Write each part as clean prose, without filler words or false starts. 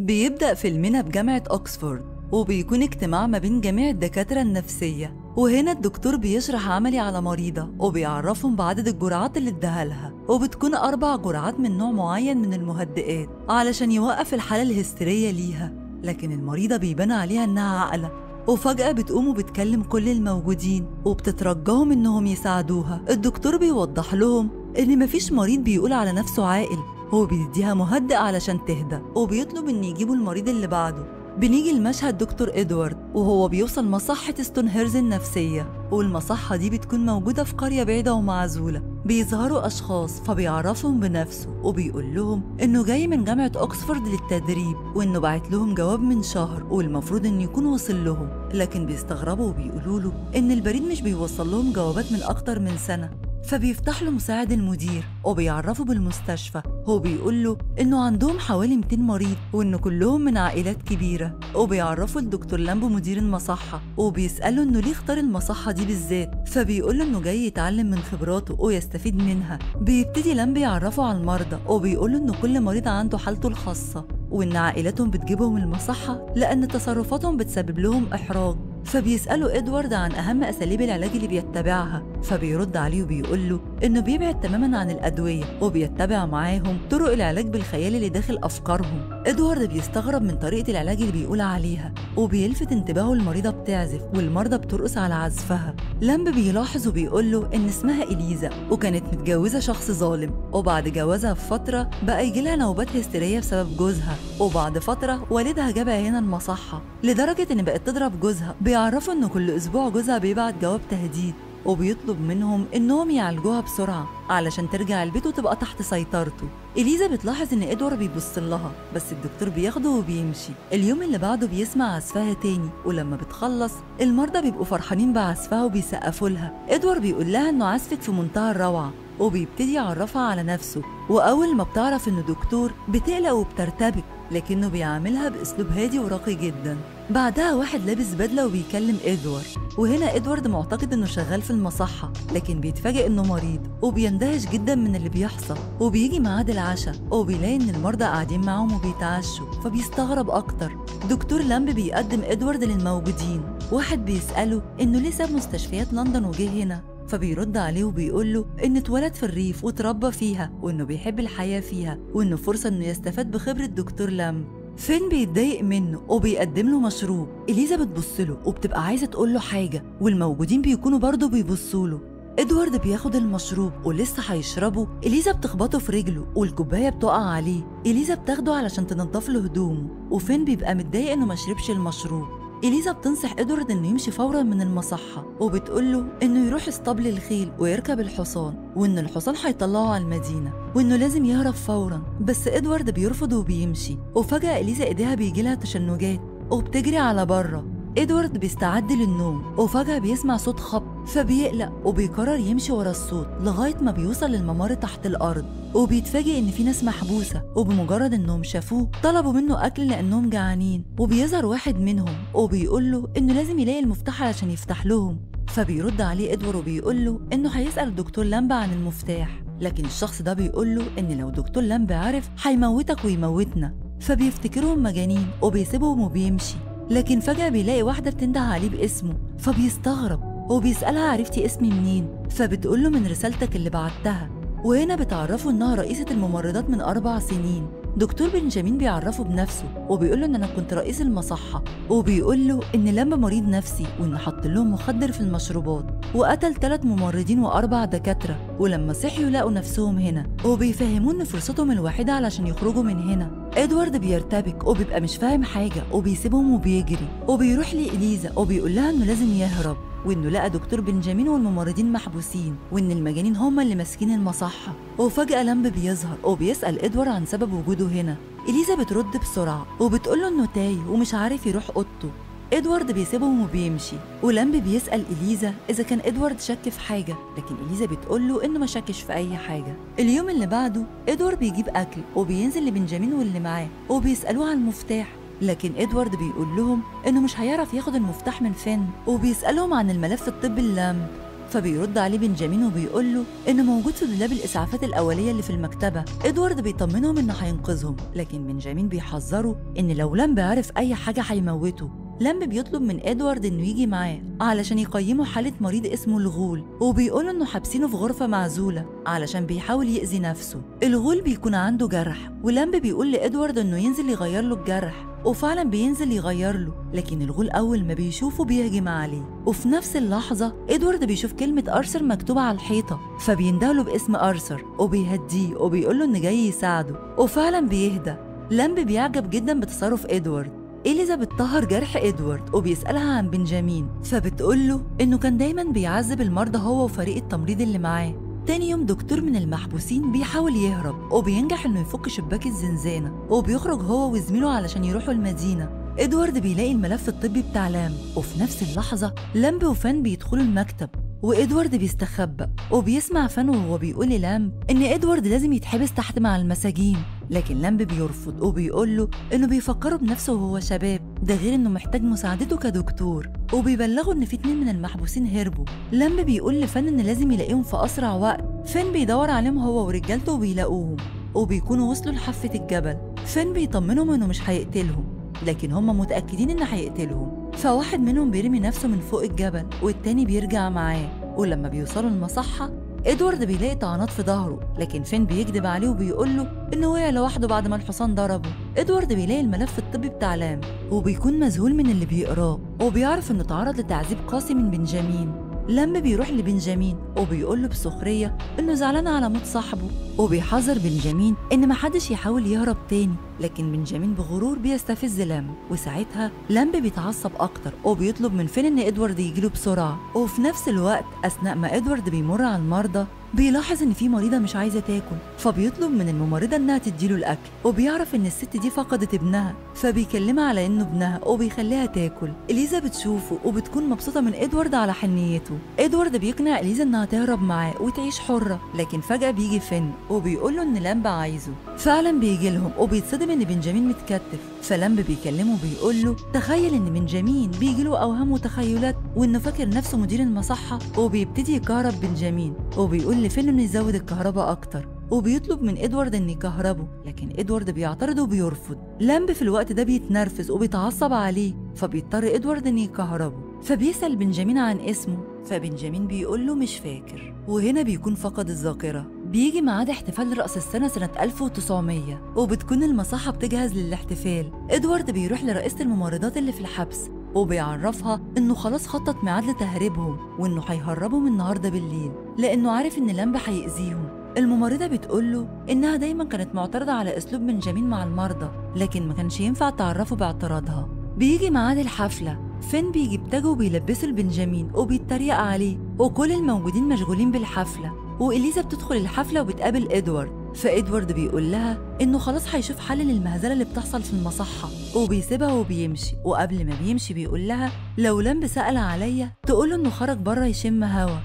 بيبدأ فيلمنا بجامعة أكسفورد، وبيكون اجتماع ما بين جميع الدكاترة النفسية. وهنا الدكتور بيشرح عملي على مريضة وبيعرفهم بعدد الجرعات اللي اداها لها، وبتكون 4 جرعات من نوع معين من المهدئات علشان يوقف الحالة الهستيرية ليها. لكن المريضة بيبان عليها إنها عاقلة، وفجأة بتقوم وبتكلم كل الموجودين وبتترجاهم إنهم يساعدوها. الدكتور بيوضح لهم إن مفيش مريض بيقول على نفسه عاقل، هو بيديها مهدئ علشان تهدى، وبيطلب إن يجيبوا المريض اللي بعده. بنيجي المشهد دكتور إدوارد وهو بيوصل مصحة ستونهيرز النفسية، والمصحة دي بتكون موجودة في قرية بعيدة ومعزولة. بيظهروا أشخاص فبيعرفهم بنفسه وبيقول لهم إنه جاي من جامعة أكسفورد للتدريب، وإنه بعت لهم جواب من شهر والمفروض إنه يكون وصل لهم. لكن بيستغربوا وبيقولوا له إن البريد مش بيوصل لهم جوابات من أكتر من سنة. فبيفتح له مساعد المدير وبيعرفه بالمستشفى، هو بيقول له إنه عندهم حوالي 200 مريض وإن كلهم من عائلات كبيرة. وبيعرفه الدكتور لامبو مدير المصحة وبيسأله إنه ليه اختار المصحة دي بالذات، فبيقول له إنه جاي يتعلم من خبراته ويستفيد منها. بيبتدي لامبو يعرفه على المرضى وبيقول له إنه كل مريض عنده حالته الخاصة، وإن عائلتهم بتجيبهم المصحة لأن تصرفاتهم بتسبب لهم إحراج. فبيسأله إدوارد عن أهم أساليب العلاج اللي بيتبعها، فبيرد عليه وبيقول له إنه بيبعد تماماً عن الأدوية وبيتبع معاهم طرق العلاج بالخيال اللي داخل أفكارهم. إدوارد بيستغرب من طريقة العلاج اللي بيقول عليها، وبيلفت انتباهه المريضة بتعزف والمرضى بترقص على عزفها. لامب بيلاحظ وبيقول له إن اسمها إليزا وكانت متجوزة شخص ظالم، وبعد جوازها بفترة بقى يجيلها نوبات هستيرية بسبب جوزها، وبعد فترة والدها جابها هنا المصحة لدرجة إن بقت تضرب جوزها. بيعرفوا إنه كل أسبوع جوزها بيبعت جواب تهديد وبيطلب منهم إنهم يعالجوها بسرعة علشان ترجع البيت وتبقى تحت سيطرته. إليزا بتلاحظ إن إدوارد بيبص لها، بس الدكتور بياخده وبيمشي. اليوم اللي بعده بيسمع عزفها تاني، ولما بتخلص المرضى بيبقوا فرحانين بعزفها وبيسقفوا لها. إدوارد بيقول لها إنه عزفك في منتهى الروعة، وبيبتدي يعرفها على نفسه. وأول ما بتعرف إنه دكتور بتقلق وبترتبك، لكنه بيعاملها بأسلوب هادي وراقي جدا. بعدها واحد لابس بدلة وبيكلم إدوارد، وهنا إدوارد معتقد إنه شغال في المصحة، لكن بيتفاجئ إنه مريض وبيندهش جدا من اللي بيحصل. وبيجي ميعاد العشاء وبيلاقي إن المرضى قاعدين معاهم وبيتعشوا، فبيستغرب أكتر. دكتور لامب بيقدم إدوارد للموجودين. واحد بيسأله إنه ليه ساب مستشفيات لندن وجه هنا، فبيرد عليه وبيقول له إنه اتولد في الريف وتربى فيها، وإنه بيحب الحياة فيها، وإنه فرصة إنه يستفاد بخبرة دكتور لامب. فين بيتضايق منه وبيقدم له مشروب. إليزا بتبص له وبتبقى عايزة تقول له حاجة، والموجودين بيكونوا برضه بيبصوا له. إدوارد بياخد المشروب ولسه هيشربه، إليزا بتخبطه في رجله والكوباية بتقع عليه. إليزا بتاخده علشان تنضف له هدومه، وفين بيبقى متضايق إنه ما شربش المشروب. إليزا بتنصح إدوارد إنه يمشي فوراً من المصحة، وبتقول له إنه يروح اسطبل الخيل ويركب الحصان، وإن الحصان هيطلعه على المدينة، وإنه لازم يهرب فوراً. بس إدوارد بيرفض وبيمشي، وفجأة إليزا إيديها بيجيلها تشنجات وبتجري على بره. إدوارد بيستعد للنوم وفجأة بيسمع صوت خبط، فبيقلق وبيقرر يمشي ورا الصوت لغاية ما بيوصل للممر تحت الأرض، وبيتفاجئ إن في ناس محبوسة، وبمجرد إنهم شافوه طلبوا منه أكل لأنهم جعانين. وبيظهر واحد منهم وبيقول له إنه لازم يلاقي المفتاح علشان يفتح لهم. فبيرد عليه إدوارد وبيقول له إنه هيسأل الدكتور لامب عن المفتاح، لكن الشخص ده بيقول له إن لو دكتور لامب عرف هيموتك ويموتنا. فبيفتكرهم مجانين وبيسيبهم وبيمشي. لكن فجأة بيلاقي واحدة بتنده عليه باسمه، فبيستغرب وبيسألها عرفتي اسمي منين؟ فبتقوله من رسالتك اللي بعتها. وهنا بتعرفه إنها رئيسة الممرضات من 4 سنين. دكتور بنجامين بيعرفه بنفسه وبيقول له إن أنا كنت رئيس المصحة، وبيقول له إن لامب مريض نفسي وإنه حط لهم مخدر في المشروبات وقتل 3 ممرضين و4 دكاترة، ولما صحيوا لقوا نفسهم هنا، وبيفهمون إن فرصتهم الوحيدة علشان يخرجوا من هنا. إدوارد بيرتبك وبيبقى مش فاهم حاجة وبيسيبهم وبيجري، وبيروح لإليزا وبيقول لها إنه لازم يهرب، وإنه لقى دكتور بنجامين والممرضين محبوسين، وإن المجانين هم اللي ماسكين المصحة. وفجأة لامب بيظهر وبيسأل إدوارد عن سبب وجوده هنا. إليزا بترد بسرعة وبتقوله إنه تايه ومش عارف يروح أوضته. إدوارد بيسيبهم وبيمشي، ولامب بيسأل إليزا إذا كان إدوارد شك في حاجة، لكن إليزا بتقوله إنه ما شكش في أي حاجة. اليوم اللي بعده إدوارد بيجيب أكل وبينزل لبنجامين واللي معاه وبيسألوه عن المفتاح، لكن إدوارد بيقول لهم إنه مش هيعرف ياخد المفتاح من فين، وبيسألهم عن الملف الطبي اللامب. فبيرد عليه بنجامين وبيقول له إنه موجود في دولاب الإسعافات الأولية اللي في المكتبة. إدوارد بيطمنهم إنه هينقذهم، لكن بنجامين بيحذره إن لو لامب عرف أي حاجة هيموته. لامب بيطلب من إدوارد إنه يجي معاه علشان يقيموا حالة مريض اسمه الغول، وبيقول إنه حابسينه في غرفة معزولة علشان بيحاول يأذي نفسه. الغول بيكون عنده جرح، ولامب بيقول لإدوارد إنه ينزل يغير له الجرح، وفعلا بينزل يغير له، لكن الغول أول ما بيشوفه بيهجم عليه. وفي نفس اللحظة إدوارد بيشوف كلمة أرثر مكتوبة على الحيطة، فبيندهله باسم أرثر وبيهديه وبيقول له إنه جاي يساعده، وفعلا بيهدى. لامب بيعجب جدا بتصرف إدوارد. إليزا بتطهر جرح إدوارد وبيسألها عن بنجامين، فبتقول له إنه كان دايما بيعذب المرضى هو وفريق التمريض اللي معاه. تاني يوم دكتور من المحبوسين بيحاول يهرب وبينجح إنه يفك شباك الزنزانة، وبيخرج هو وزميله علشان يروحوا المدينة. إدوارد بيلاقي الملف الطبي بتاع لامب، وفي نفس اللحظة لامب وفان بيدخلوا المكتب، وإدوارد بيستخبى وبيسمع فان وهو بيقول للامب إن إدوارد لازم يتحبس تحت مع المساجين، لكن لامب بيرفض وبيقول له إنه بيفكره بنفسه وهو شباب، ده غير إنه محتاج مساعدته كدكتور، وبيبلغوا إن في 2 من المحبوسين هربوا. لامب بيقول لفان إن لازم يلاقيهم في أسرع وقت. فان بيدور عليهم هو ورجالته وبيلاقوهم، وبيكونوا وصلوا لحافة الجبل. فان بيطمنهم إنه مش هيقتلهم، لكن هم متأكدين إن هيقتلهم. فواحد منهم بيرمي نفسه من فوق الجبل والتاني بيرجع معاه، ولما بيوصلوا المصحة إدوارد بيلاقي طعنات في ظهره، لكن فين بيكذب عليه وبيقول له إنه وقع لوحده بعد ما الحصان ضربه. إدوارد بيلاقي الملف الطبي بتاع لام وبيكون مذهول من اللي بيقراه، وبيعرف إنه تعرض لتعذيب قاسي من بنجامين. لما بيروح لبنجامين وبيقول له بسخرية إنه زعلان على موت صاحبه، وبيحذر بنجامين إن محدش يحاول يهرب تاني، لكن بنجامين بغرور بيستفز لامب، وساعتها لامب بيتعصب أكتر وبيطلب من فين إن إدوارد يجيله بسرعة. وفي نفس الوقت أثناء ما إدوارد بيمر على المرضى بيلاحظ إن في مريضة مش عايزة تاكل، فبيطلب من الممرضة إنها تديله الأكل، وبيعرف إن الست دي فقدت ابنها، فبيكلمها على إنه ابنها وبيخليها تاكل. إليزا بتشوفه وبتكون مبسوطة من إدوارد على حنيته. إدوارد بيقنع إليزا إنها تهرب معاه وتعيش حرة، لكن فجأة بيجي فين وبيقول له إن لامب عايزه. فعلا بيجي لهم وبيتصدم إن بنجامين متكتف، فلامب بيكلمه وبيقول له تخيل إن بنجامين بيجي له أوهام وتخيلات وإنه فاكر نفسه مدير المصحة، وبيبتدي يكهرب بنجامين وبيقول لفين إنه يزود الكهرباء أكتر، وبيطلب من إدوارد إنه يكهربه، لكن إدوارد بيعترض وبيرفض. لامب في الوقت ده بيتنرفز وبيتعصب عليه، فبيضطر إدوارد إنه يكهربه، فبيسأل بنجامين عن اسمه، فبنجامين بيقول له مش فاكر. وهنا بيكون فقد الذاكرة. بيجي ميعاد احتفال رأس السنة سنة 1900 وبتكون المصحة بتجهز للاحتفال. إدوارد بيروح لرئيسة الممرضات اللي في الحبس وبيعرفها إنه خلاص خطط ميعاد لتهريبهم، وإنه هيهربهم النهاردة بالليل لأنه عارف إن لامب هيأذيهم. الممرضة بتقوله إنها دايما كانت معترضة على أسلوب بنجامين مع المرضى، لكن ما كانش ينفع تعرفه باعتراضها. بيجي ميعاد الحفلة، فين بيجيب تاجه وبيلبسه لبنجامين وبيتريق عليه، وكل الموجودين مشغولين بالحفلة. وإليزا بتدخل الحفلة وبتقابل إدوارد، فإدوارد بيقول لها إنه خلاص هيشوف حل للمهزلة اللي بتحصل في المصحة، وبيسيبها وبيمشي. وقبل ما بيمشي بيقول لها لو لامب سأل عليا تقوله إنه خرج بره يشم هوا.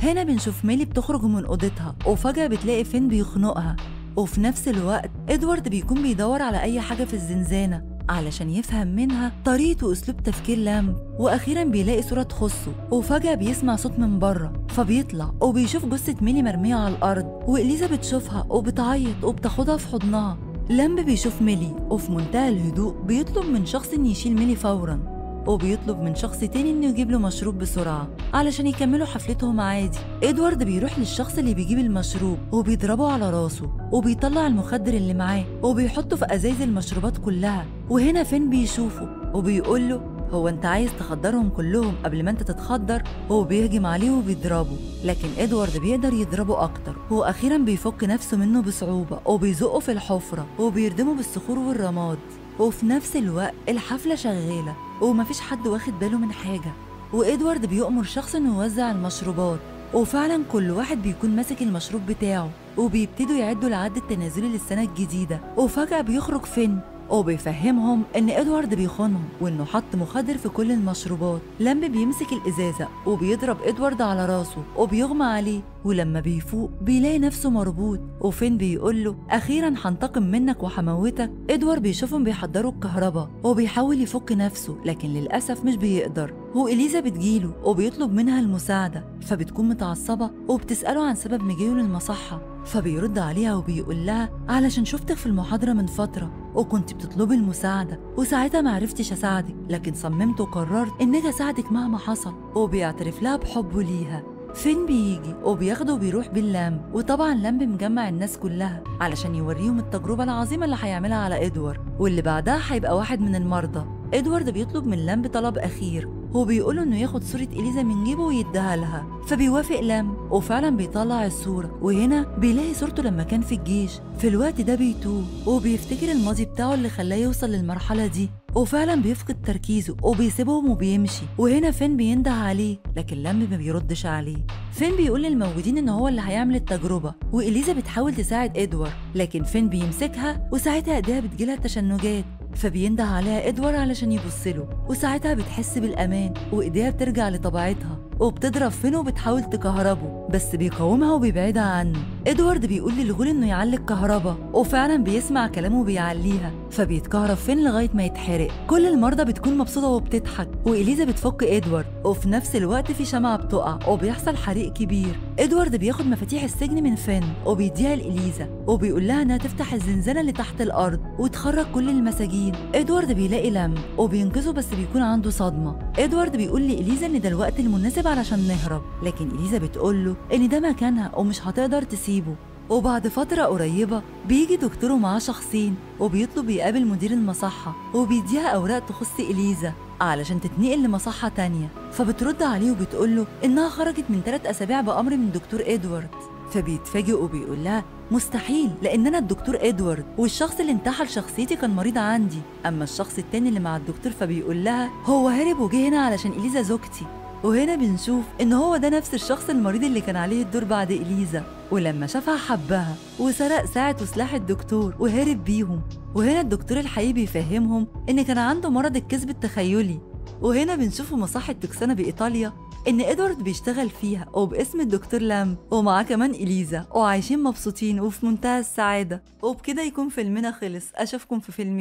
هنا بنشوف ميلي بتخرج من أوضتها وفجأة بتلاقي فين بيخنقها، وفي نفس الوقت إدوارد بيكون بيدور على أي حاجة في الزنزانة علشان يفهم منها طريقة وأسلوب تفكير لامب، وأخيرا بيلاقي صورة تخصه، وفجأة بيسمع صوت من بره، فبيطلع وبيشوف جثة ميلي مرمية على الأرض، وإليزا بتشوفها وبتعيط وبتاخدها في حضنها. لامب بيشوف ميلي وفي منتهى الهدوء بيطلب من شخص إن يشيل ميلي فورا، وبيطلب من شخص تاني إنه يجيب له مشروب بسرعة علشان يكملوا حفلتهم عادي. إدوارد بيروح للشخص اللي بيجيب المشروب وبيضربه على راسه، وبيطلع المخدر اللي معاه وبيحطه في أزايز المشروبات كلها. وهنا فين بيشوفه وبيقول له هو أنت عايز تخدرهم كلهم قبل ما أنت تتخدر؟ هو بيهجم عليه وبيضربه، لكن إدوارد بيقدر يضربه أكتر، وأخيرا بيفك نفسه منه بصعوبة وبيزقه في الحفرة وبيردمه بالصخور والرماد. وفي نفس الوقت الحفلة شغالة ومفيش حد واخد باله من حاجة، وإدوارد بيؤمر شخص إنه يوزع المشروبات، وفعلا كل واحد بيكون ماسك المشروب بتاعه، وبيبتدوا يعدوا العد التنازلي للسنة الجديدة. وفجأة بيخرج فين وبيفهمهم إن إدوارد بيخونهم وإنه حط مخدر في كل المشروبات. لامب بيمسك الإزازة وبيضرب إدوارد على راسه وبيغمى عليه، ولما بيفوق بيلاقي نفسه مربوط. وفين بيقول له أخيرا هنتقم منك وهموتك. إدوارد بيشوفهم بيحضروا الكهرباء وبيحاول يفك نفسه لكن للأسف مش بيقدر. وإليزا بتجيله وبيطلب منها المساعدة، فبتكون متعصبة وبتسأله عن سبب مجيئه للمصحة، فبيرد عليها وبيقول لها علشان شفتك في المحاضرة من فترة وكنت بتطلبي المساعدة، وساعتها معرفتش أساعدك لكن صممت وقررت إنك أساعدك مهما حصل. وبيعترف لها بحبه ليها. فين بيجي وبياخده وبيروح باللامب، وطبعا لامب مجمع الناس كلها علشان يوريهم التجربة العظيمة اللي هيعملها على إدوارد، واللي بعدها هيبقى واحد من المرضى. إدوارد بيطلب من لامب طلب أخير وبيقوله إنه ياخد صورة إليزا من جيبه ويديها لها، فبيوافق لامب وفعلا بيطلع الصورة. وهنا بيلاقي صورته لما كان في الجيش. في الوقت ده بيتوه وبيفتكر الماضي بتاعه اللي خلاه يوصل للمرحلة دي، وفعلا بيفقد تركيزه وبيسيبهم وبيمشي. وهنا فين بينده عليه لكن لامب ما بيردش عليه. فين بيقول للموجودين ان هو اللي هيعمل التجربه، واليزا بتحاول تساعد ادوارد لكن فين بيمسكها وساعتها ايديها بتجيلها تشنجات، فبينده عليها ادوارد علشان يبصله، وساعتها بتحس بالامان وايديها بترجع لطبيعتها وبتضرب فين وبتحاول تكهربه بس بيقاومها وبيبعدها عنه. ادوارد بيقول للغول انه يعلي الكهرباء وفعلا بيسمع كلامه وبيعليها، فبيتكهرب فين لغايه ما يتحرق. كل المرضى بتكون مبسوطه وبتضحك، واليزا بتفك ادوارد وفي نفس الوقت في شمعه بتقع وبيحصل حريق كبير. ادوارد بياخد مفاتيح السجن من فين وبيديها لإليزا وبيقول لها انها تفتح الزنزانه اللي تحت الارض وتخرج كل المساجين. ادوارد بيلاقي لامب وبينقذه بس بيكون عنده صدمه. ادوارد بيقول لإليزا ان ده الوقت المناسب علشان نهرب، لكن إليزا بتقول له ان ده مكانها ومش هتقدر تسيبه. وبعد فترة قريبة بيجي دكتور ومعاه شخصين وبيطلب يقابل مدير المصحة وبيديها أوراق تخص إليزا علشان تتنقل لمصحة تانية، فبترد عليه وبتقوله إنها خرجت من 3 أسابيع بأمر من دكتور إدوارد. فبيتفاجئ وبيقول لها مستحيل لأن أنا الدكتور إدوارد والشخص اللي انتحل شخصيتي كان مريض عندي. أما الشخص التاني اللي مع الدكتور فبيقول لها هو هرب وجه هنا علشان إليزا زوجتي. وهنا بنشوف إن هو ده نفس الشخص المريض اللي كان عليه الدور بعد إليزا، ولما شافها حبها وسرق ساعة وسلاح الدكتور وهرب بيهم. وهنا الدكتور الحقيقي بيفهمهم إن كان عنده مرض الكذب التخيلي. وهنا بنشوف مصحة توكسانا بإيطاليا إن إدوارد بيشتغل فيها وباسم الدكتور لامب ومعاه كمان إليزا، وعايشين مبسوطين وفي منتهى السعادة. وبكده يكون فيلمنا خلص. أشوفكم في فيلم